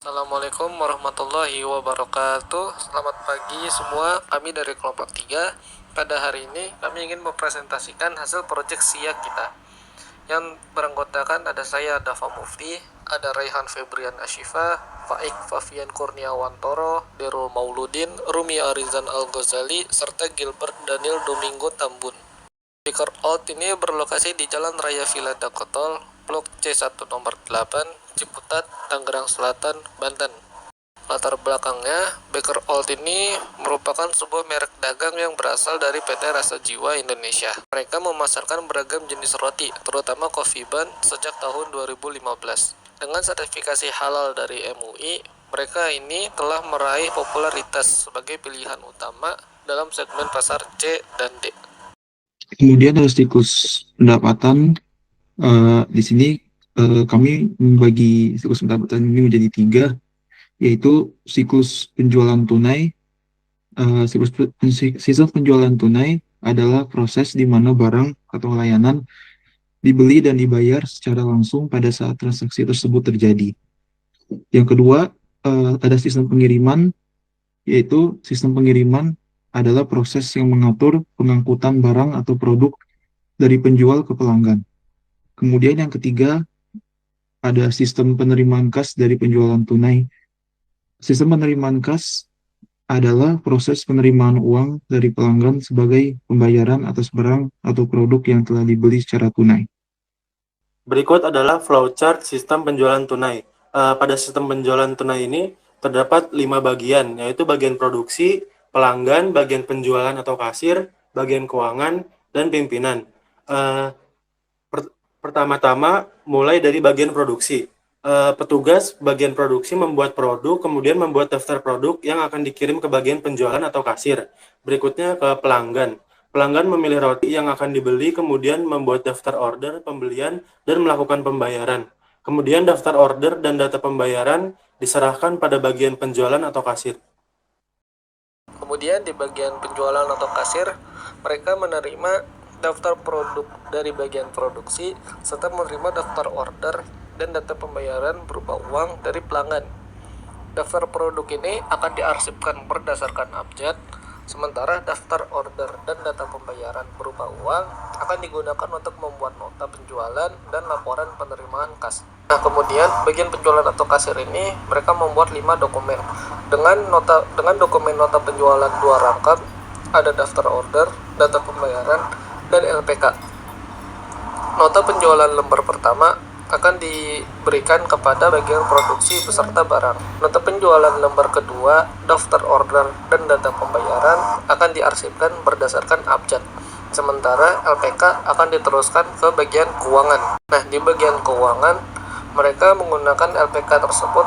Assalamualaikum warahmatullahi wabarakatuh. Selamat pagi semua. Kami dari kelompok 3. Pada hari ini kami ingin mempresentasikan hasil proyek SIA kita. Yang beranggotakan ada saya, Dafa Mufti, ada Raihan Febrian Ashifa, Faik Fafian Kurniawan Toro, Derul Mauludin, Rumi Arizan Al-Ghazali, serta Gilbert Daniel Domingo Tambun. Baker Out ini berlokasi di Jalan Raya Villa Dakotol, Blok C1 nomor 8, Ciputat, Tangerang Selatan, Banten. Latar belakangnya, Baker Old ini merupakan sebuah merek dagang yang berasal dari PT Rasa Jiwa Indonesia. Mereka memasarkan beragam jenis roti, terutama coffee bun, sejak tahun 2015. Dengan sertifikasi halal dari MUI, mereka ini telah meraih popularitas sebagai pilihan utama dalam segmen pasar C dan D. Kemudian ada siklus pendapatan. Di sini kami membagi siklus pendapatan ini menjadi 3, yaitu siklus penjualan tunai. Siklus penjualan tunai adalah proses di mana barang atau layanan dibeli dan dibayar secara langsung pada saat transaksi tersebut terjadi. Yang kedua, ada sistem pengiriman, yaitu sistem pengiriman adalah proses yang mengatur pengangkutan barang atau produk dari penjual ke pelanggan. Kemudian yang ketiga, ada sistem penerimaan kas dari penjualan tunai. Sistem penerimaan kas adalah proses penerimaan uang dari pelanggan sebagai pembayaran atas barang atau produk yang telah dibeli secara tunai. Berikut adalah flowchart sistem penjualan tunai. Pada sistem penjualan tunai ini terdapat 5 bagian, yaitu bagian produksi, pelanggan, bagian penjualan atau kasir, bagian keuangan, dan pimpinan. Pertama-tama mulai dari bagian produksi. Petugas bagian produksi membuat produk, kemudian membuat daftar produk yang akan dikirim ke bagian penjualan atau kasir. Berikutnya ke pelanggan. Pelanggan memilih roti yang akan dibeli, kemudian membuat daftar order pembelian dan melakukan pembayaran. Kemudian daftar order dan data pembayaran diserahkan pada bagian penjualan atau kasir. Kemudian di bagian penjualan atau kasir, mereka menerima daftar produk dari bagian produksi serta menerima daftar order dan data pembayaran berupa uang dari pelanggan. Daftar produk ini akan diarsipkan berdasarkan abjad, sementara daftar order dan data pembayaran berupa uang akan digunakan untuk membuat nota penjualan dan laporan penerimaan kas. Nah, kemudian bagian penjualan atau kasir ini mereka membuat 5 dokumen. Dengan dokumen nota penjualan 2 rangkap, ada daftar order, data pembayaran, dan LPK. Nota penjualan lembar pertama akan diberikan kepada bagian produksi beserta barang. Nota penjualan lembar kedua, daftar order, dan data pembayaran akan diarsipkan berdasarkan abjad. Sementara LPK akan diteruskan ke bagian keuangan. Nah, di bagian keuangan, mereka menggunakan LPK tersebut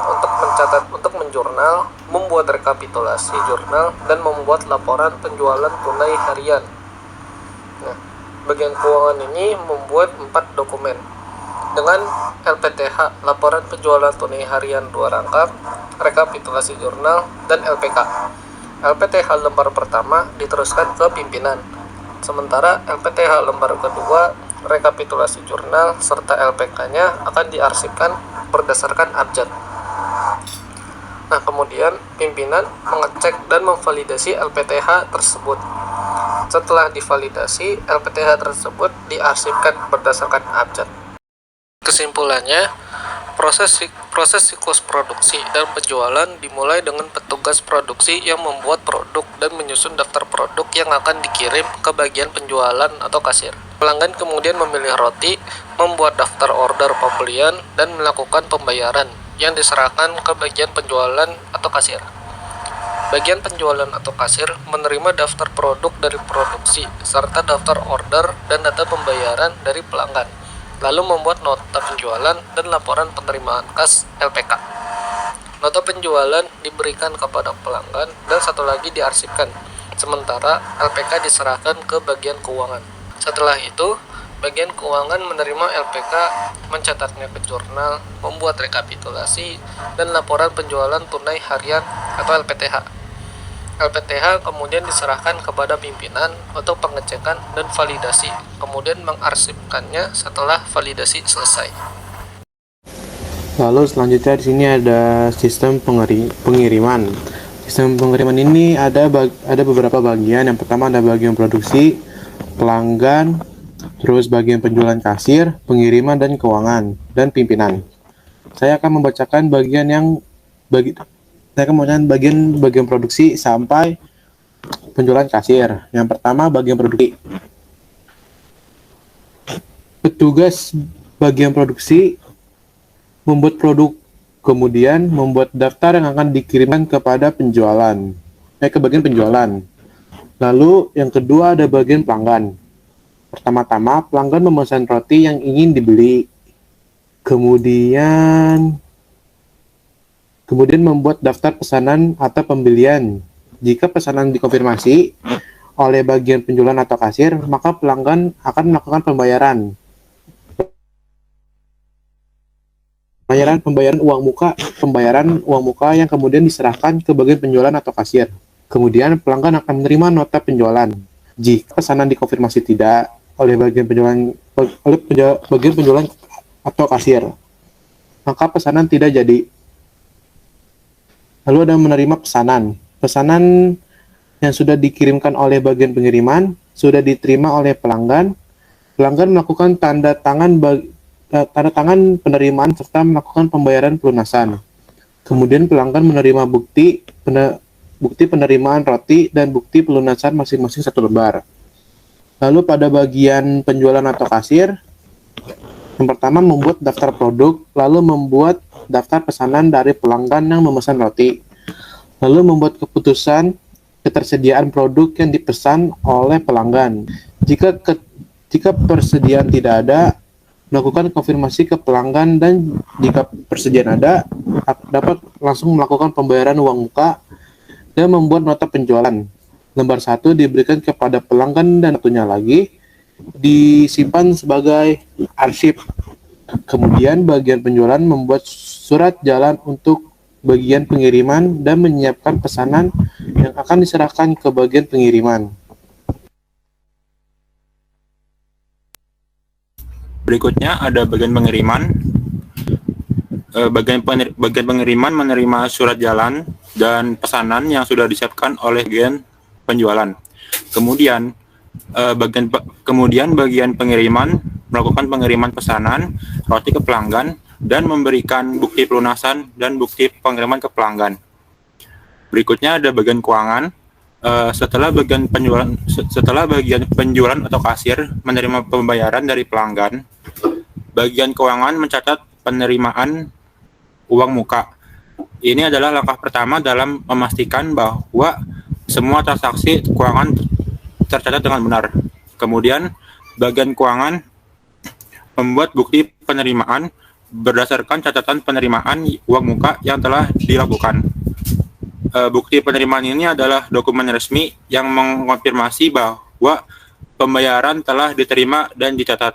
untuk menjurnal, membuat rekapitulasi jurnal, dan membuat laporan penjualan tunai harian. Nah, bagian keuangan ini membuat 4 dokumen. Dengan LPTH, laporan penjualan tunai harian 2 rangkap, rekapitulasi jurnal, dan LPK. LPTH lembar pertama diteruskan ke pimpinan, sementara LPTH lembar kedua, rekapitulasi jurnal, serta LPK-nya akan diarsipkan berdasarkan abjad. Nah, kemudian pimpinan mengecek dan memvalidasi LPTH tersebut. Setelah divalidasi, LPTH tersebut diarsipkan berdasarkan abjad. Kesimpulannya, proses siklus produksi dan penjualan dimulai dengan petugas produksi yang membuat produk dan menyusun daftar produk yang akan dikirim ke bagian penjualan atau kasir. Pelanggan kemudian memilih roti, membuat daftar order pembelian, dan melakukan pembayaran yang diserahkan ke bagian penjualan atau kasir. Bagian penjualan atau kasir menerima daftar produk dari produksi serta daftar order dan data pembayaran dari pelanggan, lalu membuat nota penjualan dan laporan penerimaan kas LPK. Nota penjualan diberikan kepada pelanggan dan satu lagi diarsipkan, sementara LPK diserahkan ke bagian keuangan. Setelah itu, bagian keuangan menerima LPK, mencatatnya ke jurnal, membuat rekapitulasi, dan laporan penjualan tunai harian atau LPTH. LPTH kemudian diserahkan kepada pimpinan untuk pengecekan dan validasi, kemudian mengarsipkannya setelah validasi selesai. Lalu selanjutnya di sini ada sistem pengiriman. Sistem pengiriman ini ada beberapa bagian. Yang pertama ada bagian produksi, pelanggan, terus bagian penjualan kasir, pengiriman dan keuangan, dan pimpinan. Saya akan membacakan bagian produksi sampai penjualan kasir. Yang pertama bagian produksi. Petugas bagian produksi membuat produk, kemudian membuat daftar yang akan dikirimkan kepada ke bagian penjualan. Lalu yang kedua ada bagian pelanggan. Pertama-tama pelanggan memesan roti yang ingin dibeli. Kemudian membuat daftar pesanan atau pembelian. Jika pesanan dikonfirmasi oleh bagian penjualan atau kasir, maka pelanggan akan melakukan pembayaran uang muka yang kemudian diserahkan ke bagian penjualan atau kasir. Kemudian pelanggan akan menerima nota penjualan. Jika pesanan dikonfirmasi tidak oleh bagian penjualan atau kasir, maka pesanan tidak jadi. Lalu ada menerima pesanan. Pesanan yang sudah dikirimkan oleh bagian pengiriman sudah diterima oleh pelanggan. Pelanggan melakukan tanda tangan penerimaan serta melakukan pembayaran pelunasan. Kemudian pelanggan menerima bukti penerimaan roti dan bukti pelunasan masing-masing 1 lembar. Lalu pada bagian penjualan atau kasir, yang pertama membuat daftar produk, lalu membuat daftar pesanan dari pelanggan yang memesan roti, lalu membuat keputusan ketersediaan produk yang dipesan oleh pelanggan. Jika persediaan tidak ada, melakukan konfirmasi ke pelanggan, dan jika persediaan ada, dapat langsung melakukan pembayaran uang muka dan membuat nota penjualan. Lembar 1 diberikan kepada pelanggan dan satunya lagi disimpan sebagai arsip. Kemudian bagian penjualan membuat surat jalan untuk bagian pengiriman dan menyiapkan pesanan yang akan diserahkan ke bagian pengiriman. Berikutnya ada bagian pengiriman. Bagian pengiriman menerima surat jalan dan pesanan yang sudah disiapkan oleh bagian penjualan. Kemudian bagian pengiriman melakukan pengiriman pesanan roti ke pelanggan dan memberikan bukti pelunasan dan bukti pengiriman ke pelanggan. Berikutnya ada bagian keuangan. Setelah bagian penjualan atau kasir menerima pembayaran dari pelanggan, bagian keuangan mencatat penerimaan uang muka. Ini adalah langkah pertama dalam memastikan bahwa semua transaksi keuangan tercatat dengan benar. Kemudian bagian keuangan membuat bukti penerimaan berdasarkan catatan penerimaan uang muka yang telah dilakukan. Bukti penerimaan ini adalah dokumen resmi yang mengonfirmasi bahwa pembayaran telah diterima dan dicatat.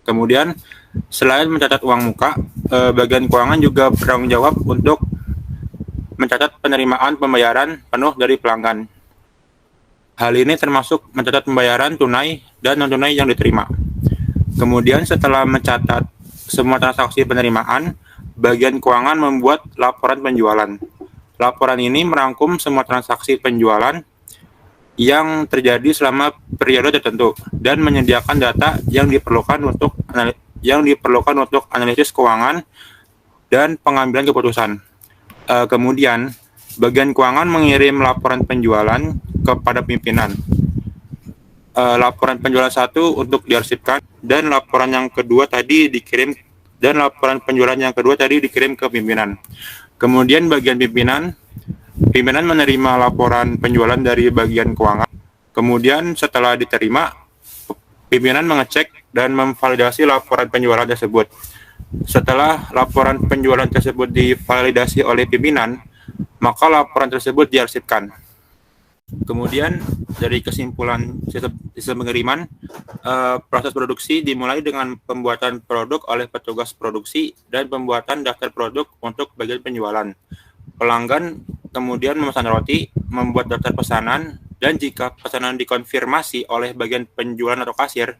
Kemudian, selain mencatat uang muka, bagian keuangan juga bertanggung jawab untuk mencatat penerimaan pembayaran penuh dari pelanggan. Hal ini termasuk mencatat pembayaran tunai dan non-tunai yang diterima. Kemudian, setelah mencatat semua transaksi penerimaan, bagian keuangan membuat laporan penjualan. Laporan ini merangkum semua transaksi penjualan yang terjadi selama periode tertentu dan menyediakan data yang diperlukan untuk analisis keuangan dan pengambilan keputusan. Kemudian, bagian keuangan mengirim laporan penjualan kepada pimpinan. Laporan penjualan 1 untuk diarsipkan dan laporan penjualan yang kedua tadi dikirim ke pimpinan. Kemudian bagian pimpinan menerima laporan penjualan dari bagian keuangan. Kemudian setelah diterima, pimpinan mengecek dan memvalidasi laporan penjualan tersebut. Setelah laporan penjualan tersebut divalidasi oleh pimpinan, maka laporan tersebut diarsipkan. Kemudian dari kesimpulan sistem pengiriman, proses produksi dimulai dengan pembuatan produk oleh petugas produksi dan pembuatan daftar produk untuk bagian penjualan. Pelanggan kemudian memesan roti, membuat daftar pesanan, dan jika pesanan dikonfirmasi oleh bagian penjualan atau kasir,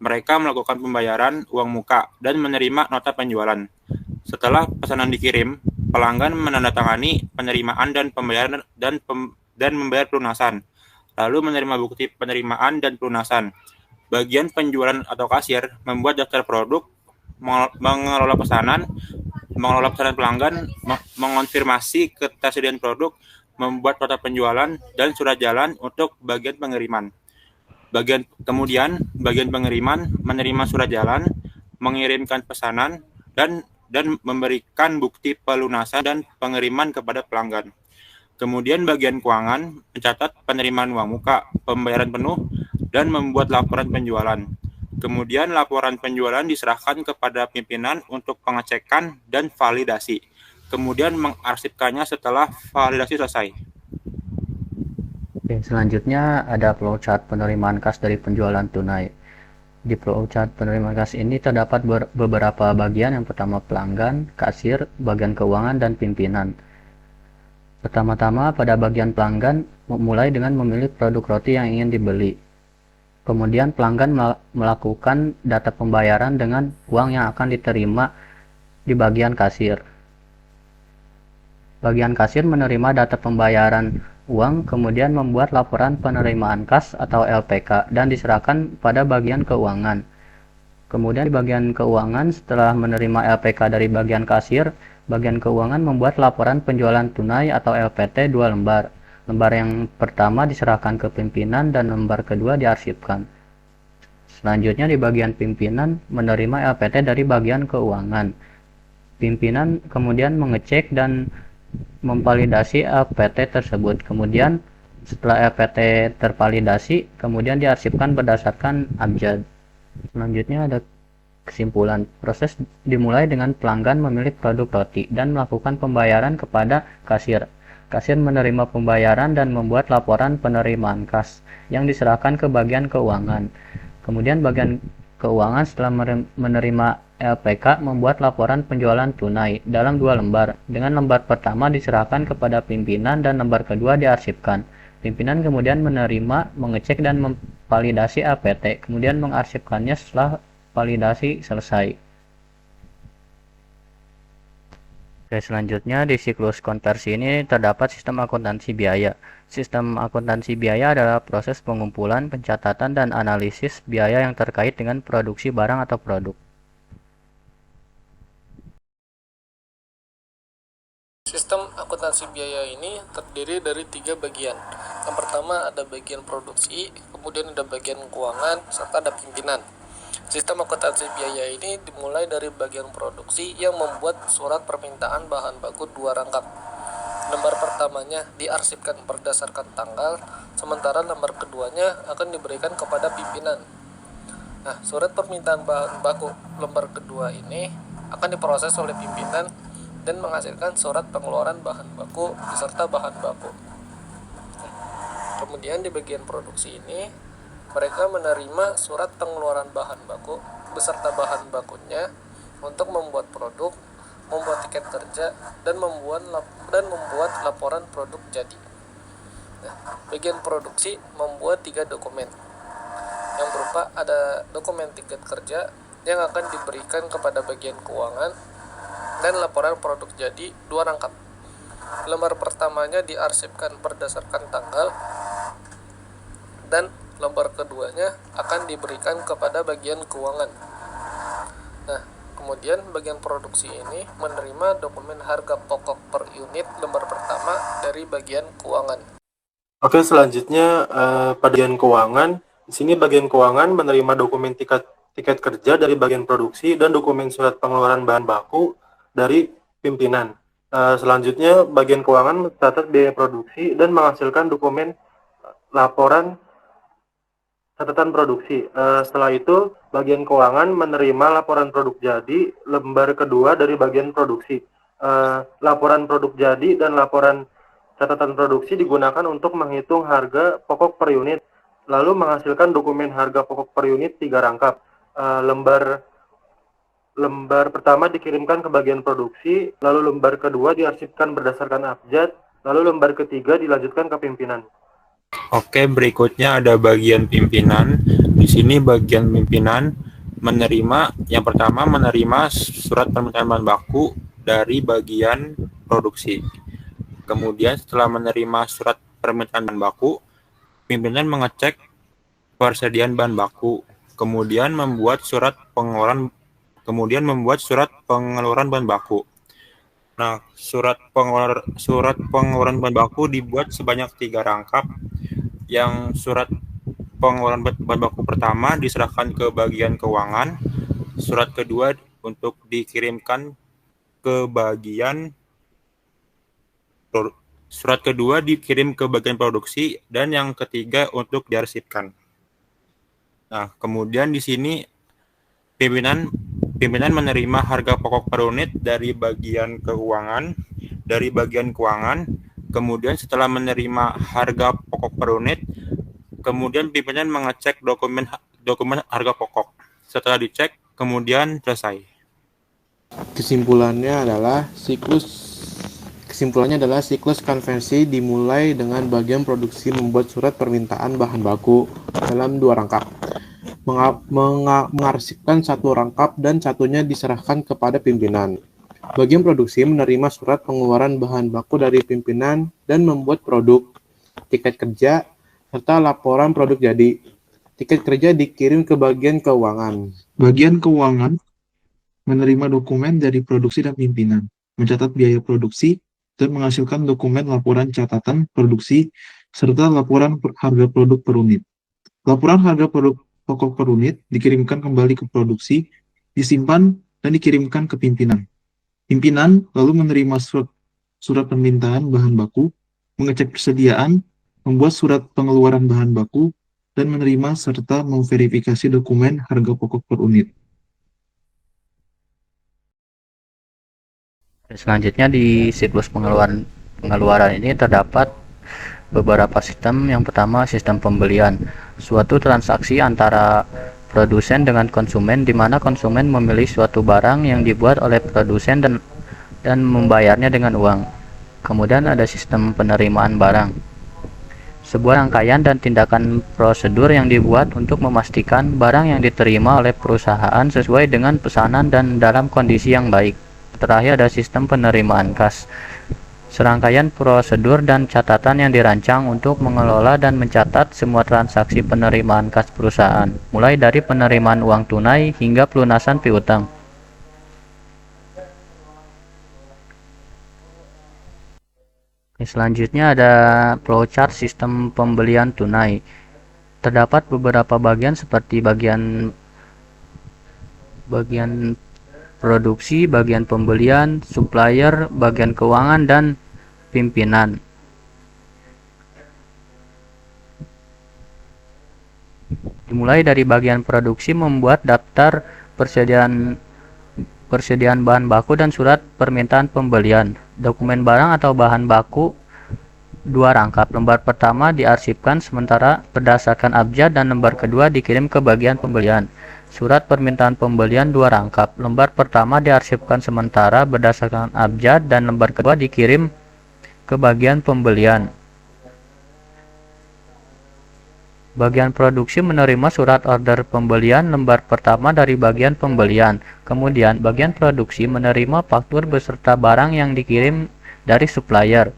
mereka melakukan pembayaran uang muka dan menerima nota penjualan. Setelah pesanan dikirim, pelanggan menandatangani penerimaan dan pembayaran dan membayar pelunasan, lalu menerima bukti penerimaan dan pelunasan. Bagian penjualan atau kasir membuat daftar produk, mengelola pesanan pelanggan, mengonfirmasi ketersediaan produk, membuat nota penjualan dan surat jalan untuk bagian pengiriman. Kemudian bagian pengiriman menerima surat jalan, mengirimkan pesanan dan memberikan bukti pelunasan dan pengiriman kepada pelanggan. Kemudian bagian keuangan mencatat penerimaan uang muka, pembayaran penuh, dan membuat laporan penjualan. Kemudian laporan penjualan diserahkan kepada pimpinan untuk pengecekan dan validasi. Kemudian mengarsipkannya setelah validasi selesai. Oke, selanjutnya ada flowchart penerimaan kas dari penjualan tunai. Di flowchart penerimaan kas ini terdapat beberapa bagian. Yang pertama pelanggan, kasir, bagian keuangan, dan pimpinan. Pertama-tama pada bagian pelanggan mulai dengan memilih produk roti yang ingin dibeli. Kemudian pelanggan melakukan data pembayaran dengan uang yang akan diterima di bagian kasir. Bagian kasir menerima data pembayaran uang, kemudian membuat laporan penerimaan kas atau LPK dan diserahkan pada bagian keuangan. Kemudian di bagian keuangan, setelah menerima LPK dari bagian kasir, bagian keuangan membuat laporan penjualan tunai atau LPT 2 lembar. Lembar yang pertama diserahkan ke pimpinan dan lembar kedua diarsipkan. Selanjutnya di bagian pimpinan menerima LPT dari bagian keuangan. Pimpinan kemudian mengecek dan memvalidasi LPT tersebut. Kemudian setelah LPT tervalidasi, kemudian diarsipkan berdasarkan abjad. Selanjutnya ada kesimpulan. Proses dimulai dengan pelanggan memilih produk roti dan melakukan pembayaran kepada kasir. Kasir menerima pembayaran dan membuat laporan penerimaan kas yang diserahkan ke bagian keuangan. Kemudian bagian keuangan setelah menerima LPK membuat laporan penjualan tunai dalam 2 lembar. Dengan lembar pertama diserahkan kepada pimpinan dan lembar kedua diarsipkan. Pimpinan kemudian menerima, mengecek dan memvalidasi LPT, kemudian mengarsipkannya setelah validasi selesai. Oke, selanjutnya di siklus konversi ini terdapat sistem akuntansi biaya. Sistem akuntansi biaya adalah proses pengumpulan, pencatatan, dan analisis biaya yang terkait dengan produksi barang atau produk. Sistem akuntansi biaya ini terdiri dari 3 bagian. Yang pertama ada bagian produksi, kemudian ada bagian keuangan, serta ada pimpinan. Sistem akuntansi biaya ini dimulai dari bagian produksi yang membuat surat permintaan bahan baku 2 rangkap. Lembar pertamanya diarsipkan berdasarkan tanggal, sementara lembar keduanya akan diberikan kepada pimpinan. Nah, surat permintaan bahan baku lembar kedua ini akan diproses oleh pimpinan dan menghasilkan surat pengeluaran bahan baku beserta bahan baku. Kemudian di bagian produksi ini, mereka menerima surat pengeluaran bahan baku beserta bahan bakunya untuk membuat produk, membuat tiket kerja, dan membuat laporan produk jadi. Nah, bagian produksi membuat 3 dokumen yang berupa ada dokumen tiket kerja yang akan diberikan kepada bagian keuangan dan laporan produk jadi 2 rangkap. Lembar pertamanya diarsipkan berdasarkan tanggal dan lembar keduanya akan diberikan kepada bagian keuangan. Nah, kemudian bagian produksi ini menerima dokumen harga pokok per unit lembar pertama dari bagian keuangan. Oke, selanjutnya bagian keuangan. Di sini bagian keuangan menerima dokumen tiket kerja dari bagian produksi dan dokumen surat pengeluaran bahan baku dari pimpinan. Selanjutnya bagian keuangan mencatat biaya produksi dan menghasilkan dokumen laporan catatan produksi. Setelah itu bagian keuangan menerima laporan produk jadi lembar kedua dari bagian produksi. Laporan produk jadi dan laporan catatan produksi digunakan untuk menghitung harga pokok per unit, lalu menghasilkan dokumen harga pokok per unit 3 rangkap. Lembar pertama dikirimkan ke bagian produksi, lalu lembar kedua diarsipkan berdasarkan abjad, lalu lembar ketiga dilanjutkan ke pimpinan. Oke, berikutnya ada bagian pimpinan. Di sini bagian pimpinan yang pertama menerima surat permintaan bahan baku dari bagian produksi. Kemudian setelah menerima surat permintaan bahan baku, pimpinan mengecek persediaan bahan baku, kemudian membuat surat pengeluaran bahan baku. Nah, surat pengeluaran bahan baku dibuat sebanyak 3 rangkap. Yang surat pengeluaran bahan baku pertama diserahkan ke bagian keuangan, surat kedua untuk dikirimkan ke bagian produksi, dan yang ketiga untuk diarsipkan. Nah, kemudian di sini pimpinan menerima harga pokok per unit dari bagian keuangan, kemudian setelah menerima harga pokok per unit, kemudian pimpinan mengecek dokumen harga pokok. Setelah dicek, kemudian selesai. Kesimpulannya adalah siklus konversi dimulai dengan bagian produksi membuat surat permintaan bahan baku dalam 2 rangkap, mengarsipkan 1 rangkap dan satunya diserahkan kepada pimpinan. Bagian produksi menerima surat pengeluaran bahan baku dari pimpinan dan membuat produk, tiket kerja, serta laporan produk jadi. Tiket kerja dikirim ke bagian keuangan. Bagian keuangan menerima dokumen dari produksi dan pimpinan, mencatat biaya produksi, dan menghasilkan dokumen laporan catatan produksi, serta laporan harga produk per unit. Laporan harga produk pokok per unit dikirimkan kembali ke produksi, disimpan, dan dikirimkan ke pimpinan. Pimpinan lalu menerima surat permintaan bahan baku, mengecek persediaan, membuat surat pengeluaran bahan baku, dan menerima serta memverifikasi dokumen harga pokok per unit. Selanjutnya di siklus pengeluaran ini terdapat beberapa sistem. Yang pertama, sistem pembelian. Suatu transaksi antara produsen dengan konsumen, di mana konsumen memilih suatu barang yang dibuat oleh produsen dan membayarnya dengan uang. Kemudian ada sistem penerimaan barang. Sebuah rangkaian dan tindakan prosedur yang dibuat untuk memastikan barang yang diterima oleh perusahaan sesuai dengan pesanan dan dalam kondisi yang baik. Terakhir ada sistem penerimaan kas. Serangkaian prosedur dan catatan yang dirancang untuk mengelola dan mencatat semua transaksi penerimaan kas perusahaan, mulai dari penerimaan uang tunai hingga pelunasan piutang. Selanjutnya ada flowchart sistem pembelian tunai. Terdapat beberapa bagian seperti bagian produksi, bagian pembelian, supplier, bagian keuangan, dan pimpinan. Dimulai dari bagian produksi, membuat daftar persediaan bahan baku dan surat permintaan pembelian. Dokumen barang atau bahan baku 2 rangkap. Lembar pertama diarsipkan sementara berdasarkan abjad dan lembar kedua dikirim ke bagian pembelian. Surat permintaan pembelian 2 rangkap. Lembar pertama diarsipkan sementara berdasarkan abjad dan lembar kedua dikirim ke bagian pembelian. Bagian produksi menerima surat order pembelian lembar pertama dari bagian pembelian. Kemudian bagian produksi menerima faktur beserta barang yang dikirim dari supplier.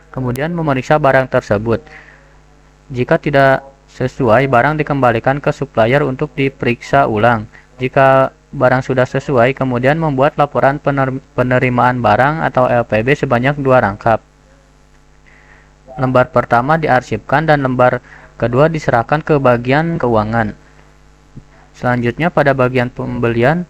Kemudian memeriksa barang tersebut. Jika tidak sesuai, barang dikembalikan ke supplier untuk diperiksa ulang. Jika barang sudah sesuai, kemudian membuat laporan penerimaan barang atau LPB sebanyak 2 rangkap. Lembar pertama diarsipkan dan lembar kedua diserahkan ke bagian keuangan. Selanjutnya pada bagian pembelian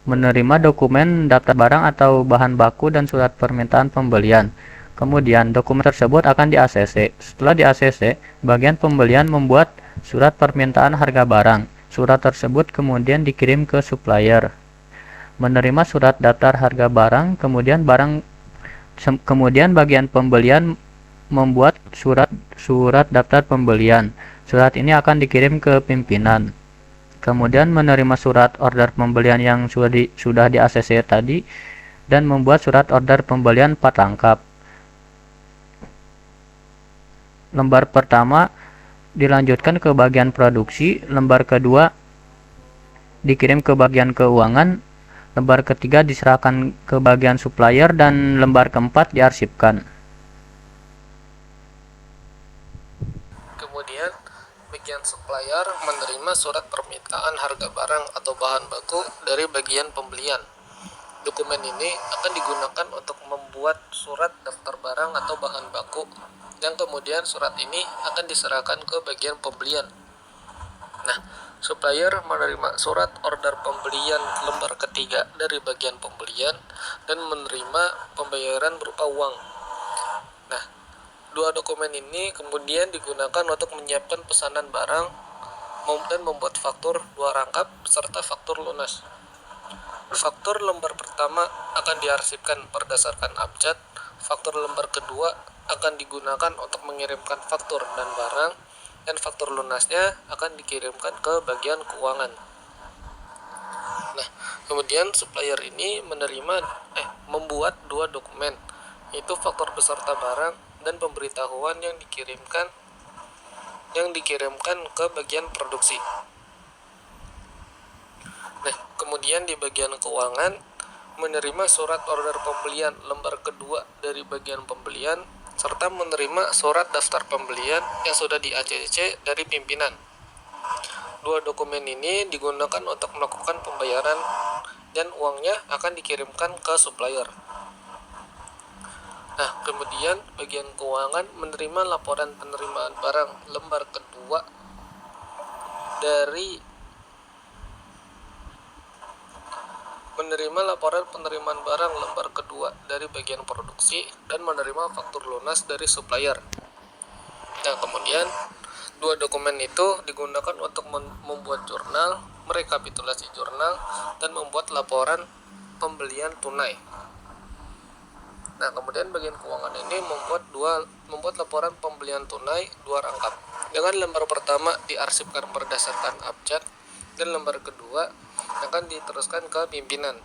menerima dokumen daftar barang atau bahan baku dan surat permintaan pembelian. Kemudian dokumen tersebut akan di-ACC. Setelah di-ACC, bagian pembelian membuat surat permintaan harga barang. Surat tersebut kemudian dikirim ke supplier. Menerima surat daftar harga barang, kemudian bagian pembelian membuat surat daftar pembelian. Surat ini akan dikirim ke pimpinan. Kemudian menerima surat order pembelian yang sudah di-ACC tadi dan membuat surat order pembelian 4 rangkap. Lembar pertama dilanjutkan ke bagian produksi, lembar kedua dikirim ke bagian keuangan, lembar ketiga diserahkan ke bagian supplier, dan lembar keempat diarsipkan. Kemudian, bagian supplier menerima surat permintaan harga barang atau bahan baku dari bagian pembelian. Dokumen ini akan digunakan untuk membuat surat daftar barang atau bahan baku, yang kemudian surat ini akan diserahkan ke bagian pembelian. Nah, supplier menerima surat order pembelian lembar ketiga dari bagian pembelian dan menerima pembayaran berupa uang. Nah, dua dokumen ini kemudian digunakan untuk menyiapkan pesanan barang dan membuat faktur dua rangkap serta faktur lunas. Faktur lembar pertama akan diarsipkan berdasarkan abjad. Faktur lembar kedua akan digunakan untuk mengirimkan faktur dan barang, dan faktur lunasnya akan dikirimkan ke bagian keuangan. Nah, kemudian supplier ini membuat dua dokumen, yaitu faktur beserta barang dan pemberitahuan yang dikirimkan ke bagian produksi. Nah, kemudian di bagian keuangan menerima surat order pembelian lembar kedua dari bagian pembelian serta menerima surat daftar pembelian yang sudah di ACC dari pimpinan. Dua dokumen ini digunakan untuk melakukan pembayaran dan uangnya akan dikirimkan ke supplier. Nah, kemudian bagian keuangan menerima laporan penerimaan barang lembar kedua dari bagian produksi dan menerima faktur lunas dari supplier. Nah, kemudian dua dokumen itu digunakan untuk membuat jurnal, merekapitulasi jurnal, dan membuat laporan pembelian tunai. Nah, kemudian bagian keuangan ini membuat laporan pembelian tunai dua rangkap. Dengan lembar pertama diarsipkan berdasarkan abjad, dan lembar kedua akan diteruskan ke pimpinan.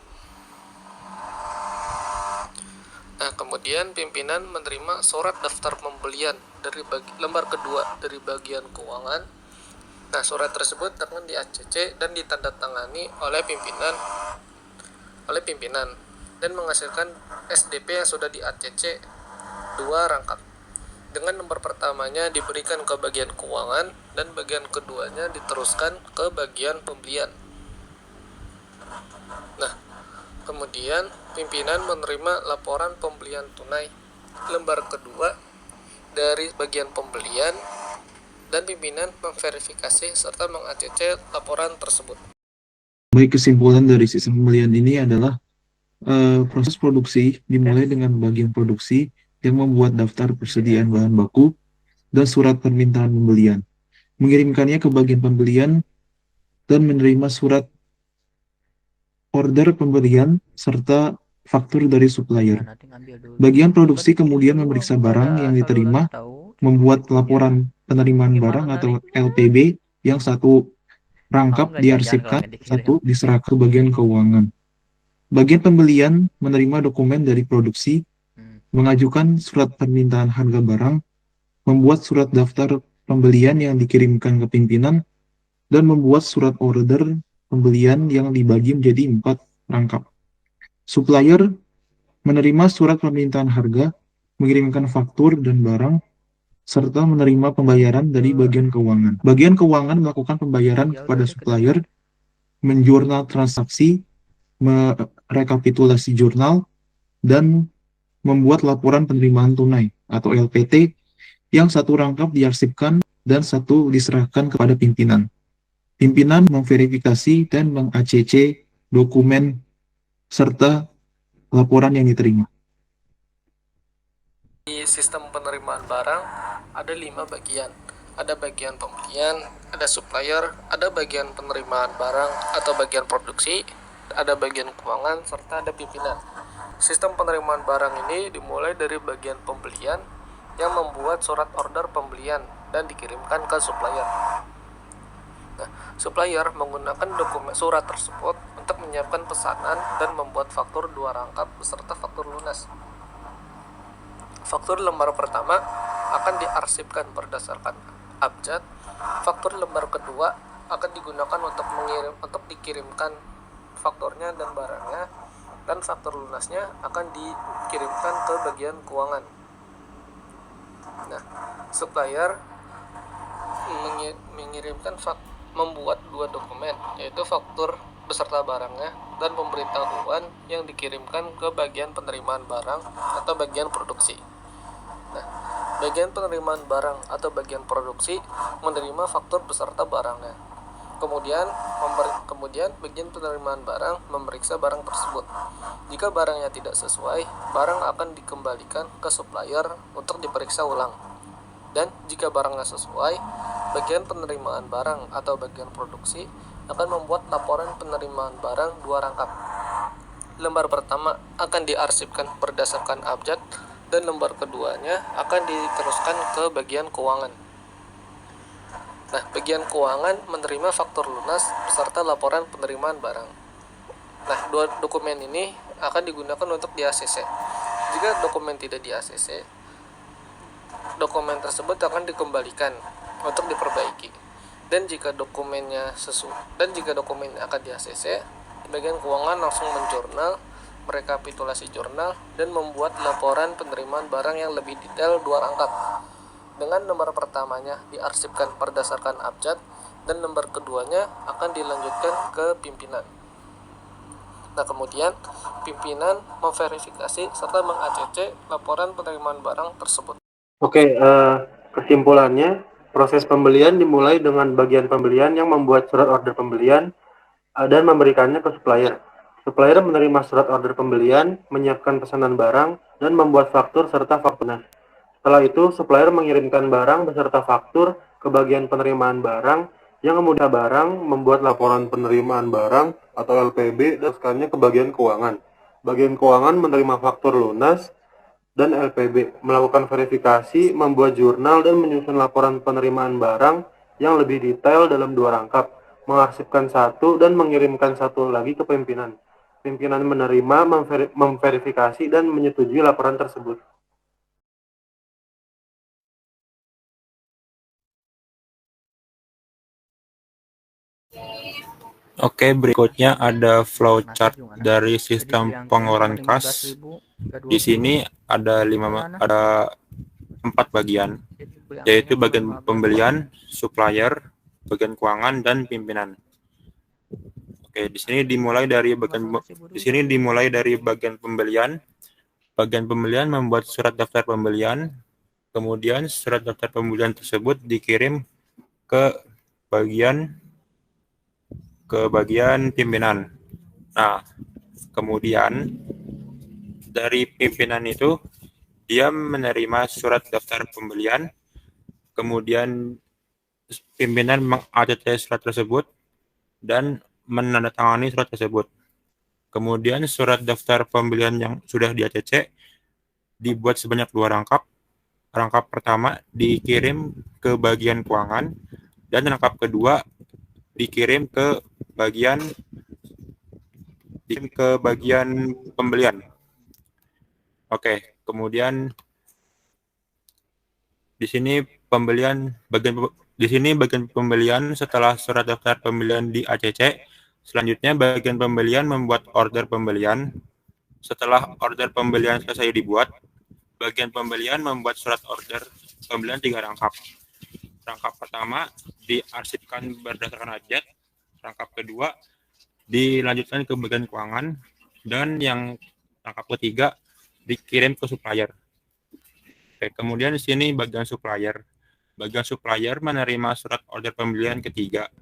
Nah, kemudian pimpinan menerima surat daftar pembelian dari lembar kedua dari bagian keuangan. Nah, surat tersebut akan di ACC dan ditandatangani oleh pimpinan dan menghasilkan SDP yang sudah di ACC dua rangkap. Dengan lembar pertamanya diberikan ke bagian keuangan dan bagian keduanya diteruskan ke bagian pembelian. Nah, kemudian pimpinan menerima laporan pembelian tunai lembar kedua dari bagian pembelian dan pimpinan memverifikasi serta meng-ACC laporan tersebut. Baik, kesimpulan dari sistem pembelian ini adalah proses produksi dimulai dengan bagian produksi yang membuat daftar persediaan bahan baku dan surat permintaan pembelian, mengirimkannya ke bagian pembelian dan menerima surat order pembelian serta faktur dari supplier. Bagian produksi kemudian memeriksa barang yang diterima, membuat laporan penerimaan barang atau LPB yang satu rangkap diarsipkan, satu diserahkan ke bagian keuangan. Bagian pembelian menerima dokumen dari produksi, mengajukan surat permintaan harga barang, membuat surat daftar pembelian yang dikirimkan ke pimpinan, dan membuat surat order pembelian yang dibagi menjadi 4 rangkap. Supplier menerima surat permintaan harga, mengirimkan faktur dan barang, serta menerima pembayaran dari bagian keuangan. Bagian keuangan melakukan pembayaran kepada supplier, menjurnal transaksi, merekapitulasi jurnal, dan membuat laporan penerimaan tunai atau LPT yang satu rangkap diarsipkan dan satu diserahkan kepada pimpinan. Pimpinan memverifikasi dan meng-ACC dokumen serta laporan yang diterima. Di sistem penerimaan barang ada 5 bagian. Ada bagian pembelian, ada supplier, ada bagian penerimaan barang atau bagian produksi, ada bagian keuangan, serta ada pimpinan. Sistem penerimaan barang ini dimulai dari bagian pembelian yang membuat surat order pembelian dan dikirimkan ke supplier. Nah, supplier menggunakan dokumen surat tersebut untuk menyiapkan pesanan dan membuat faktur 2 rangkap beserta faktur lunas. Faktur lembar pertama akan diarsipkan berdasarkan abjad. Faktur lembar kedua akan digunakan untuk dikirimkan fakturnya dan barangnya, dan faktur lunasnya akan dikirimkan ke bagian keuangan. Nah, supplier membuat dua dokumen, yaitu faktur beserta barangnya dan pemberitahuan yang dikirimkan ke bagian penerimaan barang atau bagian produksi. Nah, bagian penerimaan barang atau bagian produksi menerima faktur beserta barangnya. Kemudian bagian penerimaan barang memeriksa barang tersebut. Jika barangnya tidak sesuai, barang akan dikembalikan ke supplier untuk diperiksa ulang. Dan jika barangnya sesuai, bagian penerimaan barang atau bagian produksi akan membuat laporan penerimaan barang 2 rangkap. Lembar pertama akan diarsipkan berdasarkan abjad, dan lembar keduanya akan diteruskan ke bagian keuangan. Nah, bagian keuangan menerima faktur lunas beserta laporan penerimaan barang. Nah, dua dokumen ini akan digunakan untuk di ACC. Jika dokumen tidak di ACC, dokumen tersebut akan dikembalikan untuk diperbaiki. Dan jika dokumen akan di ACC, bagian keuangan langsung menjurnal, merekapitulasi jurnal, dan membuat laporan penerimaan barang yang lebih detail 2 rangkap. Dengan nomor pertamanya diarsipkan berdasarkan abjad, dan nomor keduanya akan dilanjutkan ke pimpinan. Nah, kemudian pimpinan memverifikasi serta meng-ACC laporan penerimaan barang tersebut. Oke, kesimpulannya, proses pembelian dimulai dengan bagian pembelian yang membuat surat order pembelian dan memberikannya ke supplier. Supplier menerima surat order pembelian, menyiapkan pesanan barang, dan membuat faktur serta fakturnya. Setelah itu, supplier mengirimkan barang beserta faktur ke bagian penerimaan barang, yang kemudian barang membuat laporan penerimaan barang atau LPB dan teruskannya ke bagian keuangan. Bagian keuangan menerima faktur lunas dan LPB, melakukan verifikasi, membuat jurnal, dan menyusun laporan penerimaan barang yang lebih detail dalam 2 rangkap, mengarsipkan satu dan mengirimkan satu lagi ke pimpinan. Pimpinan menerima, memverifikasi, dan menyetujui laporan tersebut. Oke, berikutnya ada flowchart dari sistem pengeluaran kas. Di sini ada 4 bagian, yaitu bagian pembelian, supplier, bagian keuangan, dan pimpinan. Oke, di sini dimulai dari bagian pembelian. Bagian pembelian membuat surat daftar pembelian, kemudian surat daftar pembelian tersebut dikirim ke bagian pimpinan. Nah, kemudian dari pimpinan itu dia menerima surat daftar pembelian, kemudian pimpinan meng-ACC surat tersebut dan menandatangani surat tersebut. Kemudian surat daftar pembelian yang sudah di-ACC dibuat sebanyak 2 rangkap. Rangkap pertama dikirim ke bagian keuangan, dan rangkap kedua dikirim ke bagian pembelian. Oke, kemudian di sini bagian pembelian setelah surat daftar pembelian di ACC. Selanjutnya bagian pembelian membuat order pembelian. Setelah order pembelian selesai dibuat, bagian pembelian membuat surat order pembelian 3 rangkap. Rangkap pertama diarsipkan berdasarkan abjad, rangkap kedua dilanjutkan ke bagian keuangan, dan yang rangkap ketiga dikirim ke supplier. Oke, kemudian di sini bagian supplier. Bagian supplier menerima surat order pembelian ketiga.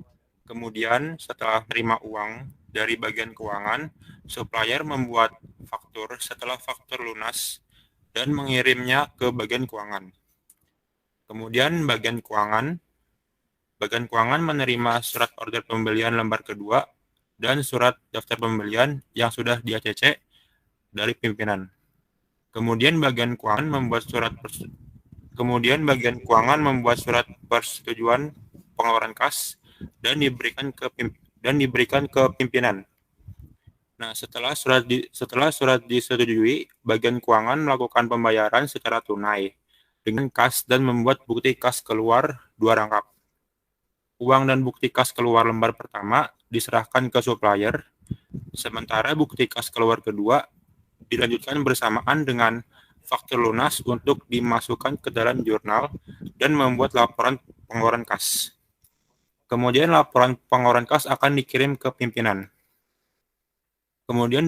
Kemudian setelah menerima uang dari bagian keuangan, supplier membuat faktur setelah faktur lunas dan mengirimnya ke bagian keuangan. Kemudian bagian keuangan menerima surat order pembelian lembar kedua dan surat daftar pembelian yang sudah di-ACC dari pimpinan. Kemudian bagian keuangan membuat surat persetujuan pengeluaran kas dan diberikan ke pimpinan. Nah, setelah surat disetujui, bagian keuangan melakukan pembayaran secara tunai dengan kas dan membuat bukti kas keluar 2 rangkap. Uang dan bukti kas keluar lembar pertama diserahkan ke supplier, sementara bukti kas keluar kedua dilanjutkan bersamaan dengan faktur lunas untuk dimasukkan ke dalam jurnal dan membuat laporan pengeluaran kas. Kemudian laporan pengeluaran kas akan dikirim ke pimpinan. Kemudian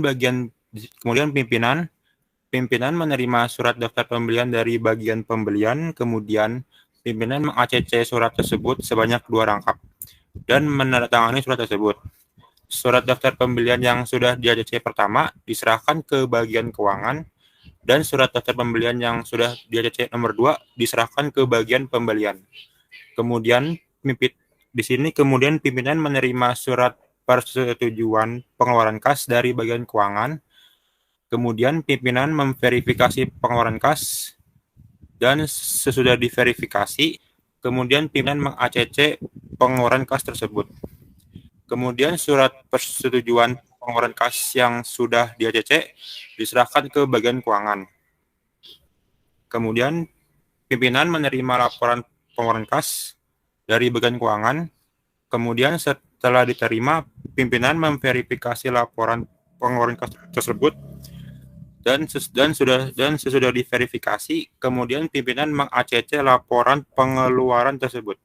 pimpinan menerima surat daftar pembelian dari bagian pembelian, kemudian pimpinan meng-ACC surat tersebut sebanyak 2 rangkap dan menandatangani surat tersebut. Surat daftar pembelian yang sudah di-ACC pertama diserahkan ke bagian keuangan dan surat daftar pembelian yang sudah di-ACC nomor 2 diserahkan ke bagian pembelian. Kemudian di sini pimpinan menerima surat persetujuan pengeluaran kas dari bagian keuangan. Kemudian pimpinan memverifikasi pengeluaran kas dan sesudah diverifikasi, kemudian pimpinan meng-ACC pengeluaran kas tersebut. Kemudian surat persetujuan pengeluaran kas yang sudah di-ACC diserahkan ke bagian keuangan. Kemudian pimpinan menerima laporan pengeluaran kas dari bagian keuangan. Kemudian setelah diterima, pimpinan memverifikasi laporan pengeluaran kas tersebut dan sesudah diverifikasi, kemudian pimpinan meng-ACC laporan pengeluaran tersebut.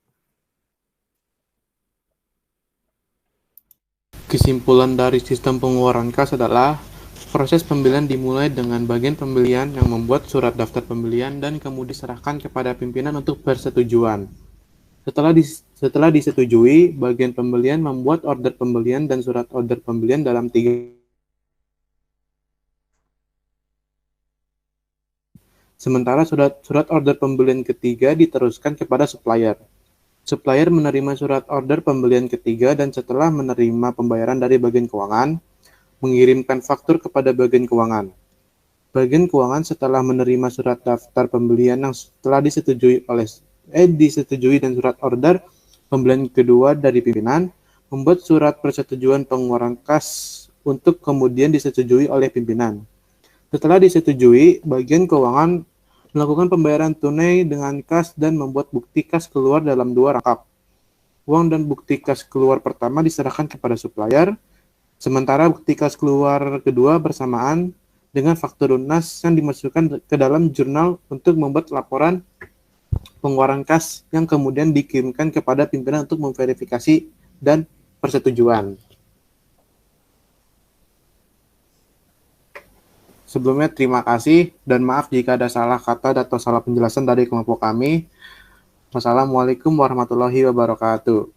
Kesimpulan dari sistem pengeluaran kas adalah proses pembelian dimulai dengan bagian pembelian yang membuat surat daftar pembelian dan kemudian diserahkan kepada pimpinan untuk persetujuan. Setelah disetujui, bagian pembelian membuat order pembelian dan surat order pembelian dalam 3. Sementara surat order pembelian ketiga diteruskan kepada supplier. Supplier menerima surat order pembelian ketiga dan setelah menerima pembayaran dari bagian keuangan, mengirimkan faktur kepada bagian keuangan. Bagian keuangan setelah menerima surat daftar pembelian yang telah disetujui dan surat order pembelian kedua dari pimpinan, membuat surat persetujuan pengeluaran kas untuk kemudian disetujui oleh pimpinan. Setelah disetujui, bagian keuangan melakukan pembayaran tunai dengan kas dan membuat bukti kas keluar dalam 2 rangkap. Uang dan bukti kas keluar pertama diserahkan kepada supplier, sementara bukti kas keluar kedua bersamaan dengan faktur lunas yang dimasukkan ke dalam jurnal untuk membuat laporan pengeluaran kas yang kemudian dikirimkan kepada pimpinan untuk memverifikasi dan persetujuan. Sebelumnya terima kasih dan maaf jika ada salah kata atau salah penjelasan dari kelompok kami. Wassalamualaikum warahmatullahi wabarakatuh.